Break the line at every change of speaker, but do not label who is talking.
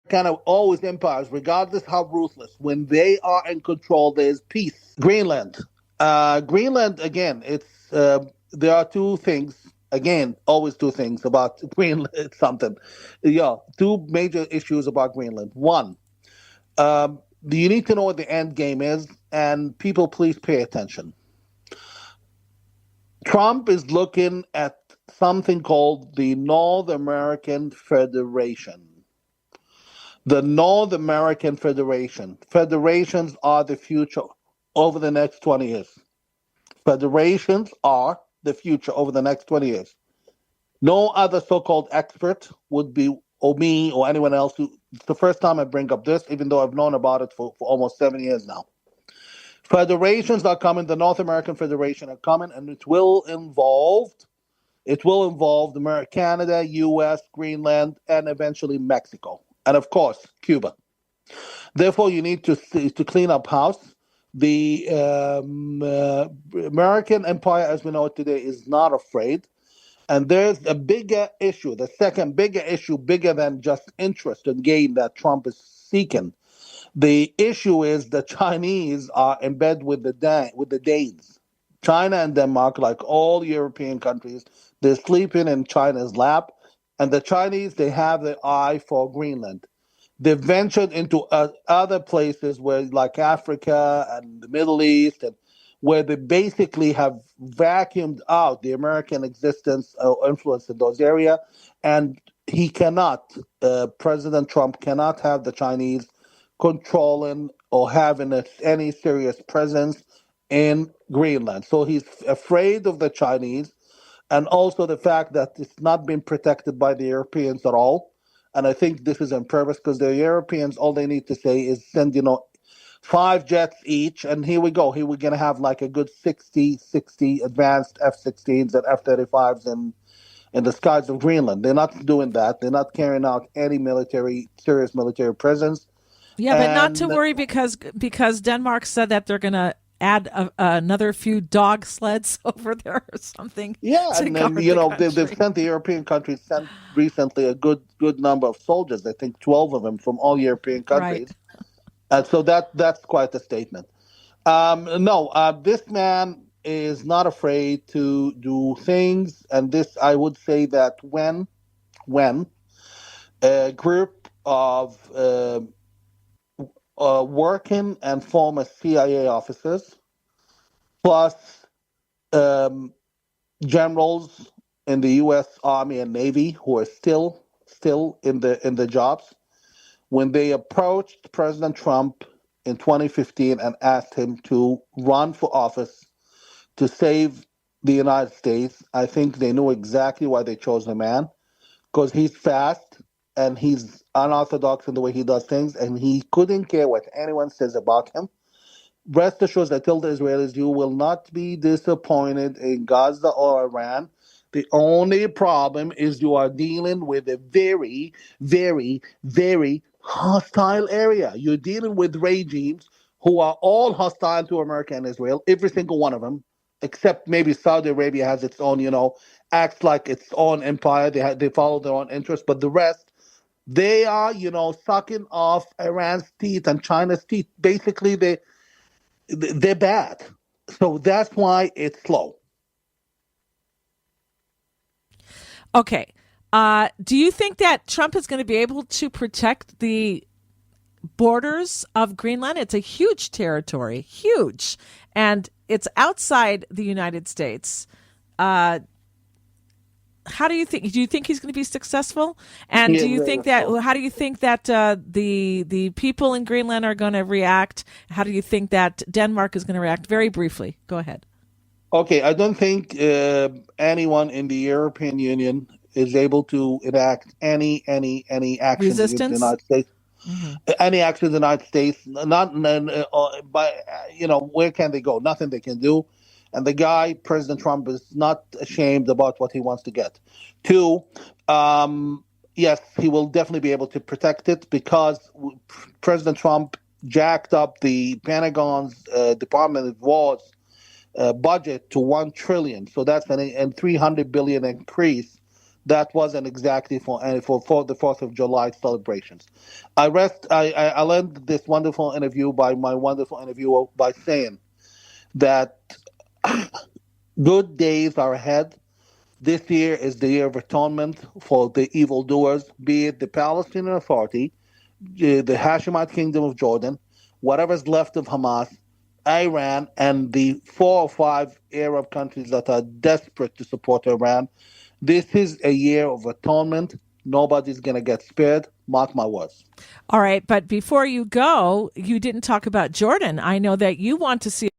kind of always empires, regardless how ruthless. When they are in control, there's peace. Greenland. Greenland, again, there are two things. Again, always two things about Greenland. Something, yeah. Two major issues about Greenland. One, you need to know what the end game is, and people, please pay attention. Trump is looking at something called the North American Federation. The North American Federation. Federations are the future over the next 20 years. Federations are the future over the next 20 years. No other so called expert would be, or me, or anyone else who. It's the first time I bring up this, even though I've known about it for almost 7 years now. Federations are coming, the North American Federation are coming, and it will involve Canada, US, Greenland, and eventually Mexico. And of course, Cuba. Therefore, you need to clean up house. The American empire, as we know it today, is not afraid. And there's a bigger issue, the second bigger issue, bigger than just interest and gain that Trump is seeking. The issue is the Chinese are in bed with the Danes. China and Denmark, like all European countries, they're sleeping in China's lap. And the Chinese, they have their eye for Greenland. They've ventured into other places where, like Africa and the Middle East, and where they basically have vacuumed out the American existence or influence in those areas. And President Trump cannot have the Chinese controlling or having any serious presence in Greenland. So he's afraid of the Chinese, and also the fact that it's not been protected by the Europeans at all. And I think this is on purpose because the Europeans, all they need to say is send, 5 jets each, and here we go. Here we're going to have like a good 60 advanced F-16s and F-35s in the skies of Greenland. They're not doing that. They're not carrying out any serious military presence.
Yeah, but not to
And
worry because Denmark said that they're going to add another few dog sleds over there or something
yeah,
to
and then
guard the
they've
country.
sent the European countries sent recently a good number of soldiers. I think 12 of them from all European
Right.
countries. And so that's quite a statement. No, this man is not afraid to do things, and this I would say that when a group of working and former CIA officers plus um, generals in the U.S. Army and Navy who are still in the jobs, when they approached President Trump in 2015 and asked him to run for office to save the United States, I think they knew exactly why they chose the man, because he's fast and he's unorthodox in the way he does things, and he couldn't care what anyone says about him. Rest assured, I tell the Israelis, you will not be disappointed in Gaza or Iran. The only problem is you are dealing with a very, very, very hostile area. You're dealing with regimes who are all hostile to America and Israel, every single one of them, except maybe Saudi Arabia has its own, acts like its own empire. They follow their own interests, but the rest, they are, sucking off Iran's teeth and China's teeth. Basically, they're bad. So that's why it's slow.
Okay. Do you think that Trump is going to be able to protect the borders of Greenland? It's a huge territory, huge, and it's outside the United States. Uh, how do you think? Do you think he's going to be successful? And
Yeah,
do you
very
think
much
that?
so.
How do you think that the people in Greenland are going to react? How do you think that Denmark is going to react? Very briefly, go ahead.
Okay, I don't think anyone in the European Union is able to enact any actions against the
Resistance.
United States.
Hmm.
Any actions in the United States, not by where can they go? Nothing they can do. And the guy, President Trump, is not ashamed about what he wants to get. Two, yes, he will definitely be able to protect it because President Trump jacked up the Pentagon's Department of War's budget to 1 trillion. So that's an 300 billion increase That wasn't exactly for the Fourth of July celebrations. I'll end this wonderful interview by my wonderful interviewer by saying that good days are ahead. This year is the year of atonement for the evildoers, be it the Palestinian Authority, the Hashemite Kingdom of Jordan, whatever's left of Hamas, Iran, and the 4 or 5 Arab countries that are desperate to support Iran. This is a year of atonement. Nobody's going to get spared. Mark my words.
All right, but before you go, you didn't talk about Jordan. I know that you want to see